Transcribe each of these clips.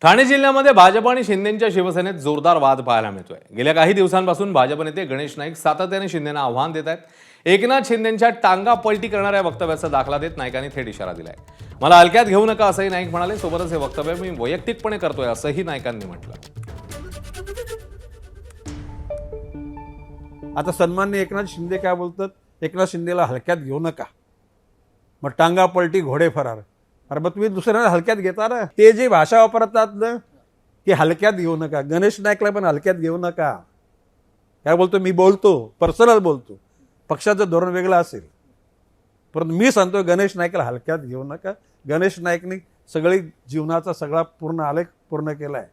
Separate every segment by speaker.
Speaker 1: ठाणे जिल्ह्यामध्ये भाजप आणि शिंदेच्या शिवसेनेत जोरदार वाद पाहायला मिळतोय। गेल्या काही दिवसांपासून भाजप नेते गणेश नाईक सातत्याने शिंदेना आव्हान देत आहेत। एकनाथ शिंदेच्या टांगा पलटी करणाऱ्या वक्तव्याचा दाखला देत नाईकांनी थेट इशारा दिलाय। मला हलक्यात घेऊ नका असंही नाईक म्हणाले। सोबतच हे वक्तव्य मी वैयक्तिकपणे करतोय असंही नाईकांनी म्हटलं।
Speaker 2: आता सन्माननीय एकनाथ शिंदे काय बोलतात, एकनाथ शिंदेला हलक्यात घेऊ नका, मग टांगा पलटी घोडे फरार। अरे मग तुम्ही दुसऱ्याला हलक्यात घेता ना। ते जे भाषा वापरतात ना की हलक्यात घेऊ नका, गणेश नाईकला पण हलक्यात घेऊ नका। काय बोलतो, मी बोलतो पर्सनल बोलतो, पक्षाचं धोरण वेगळं असेल, परंतु मी सांगतो गणेश नाईकला हलक्यात घेऊ नका। गणेश नाईकनी सगळी जीवनाचा सगळा पूर्ण आलेख पूर्ण केलाय।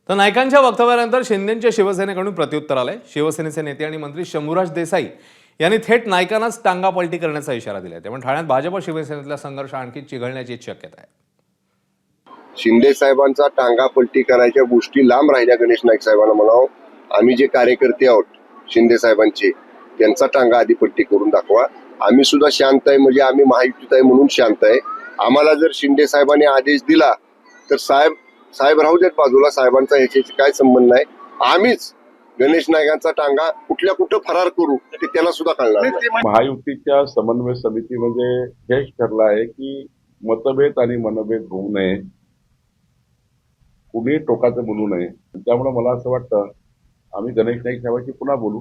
Speaker 1: तर नाईकांच्या वक्तव्यानंतर शिंदेच्या शिवसेनेकडून प्रत्युत्तर आलंय। शिवसेनेचे नेते आणि मंत्री शंभूराज देसाई यांनी थेट नाईकांनाच टांगा पलटी करण्याचा इशारा दिलाय। त्यामुळे ठाण्यात भाजप शिवसेनेतला संघर्ष आणखी चिघळण्याची शक्यता आहे।
Speaker 3: शिंदे साहेबांचा टांगा पलटी करायच्या गोष्टी लांब राहिल्या। गणेश नाईक साहेबांना म्हणावं, आम्ही जे कार्यकर्ते आहोत शिंदे साहेबांचे, त्यांचा टांगा आधी पलटी करून दाखवा। आम्ही सुद्धा शांत आहे, म्हणजे आम्ही महायुतीत आहे म्हणून शांत आहे। आम्हाला जर शिंदे साहेबांनी आदेश दिला तर साहेब राहू देत बाजूला, साहेबांचा याच्याशी काय संबंध नाही। आम्हीच गणेश नाईकांचा टांगा कुठं फरार करू ते त्याला सुद्धा कळणार नाही।
Speaker 4: महायुतीच्या समन्वय समितीमध्ये हेच ठरलं आहे की मतभेद आणि मनभेद होऊ नये, कुणी टोकाचं बोलू नये। त्यामुळे मला असं वाटतं आम्ही गणेश नाईक साहेबांशी पुन्हा बोलू,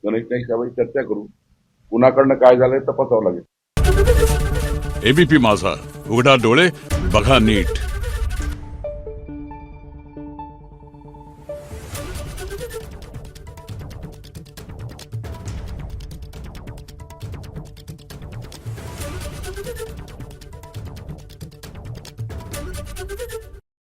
Speaker 4: गणेश नाईक साहेबांशी चर्चा करू, कुणाकडनं काय झालंय तपासावं लागेल।
Speaker 5: एबीपी माझा, उघडा डोळे बघा नीट।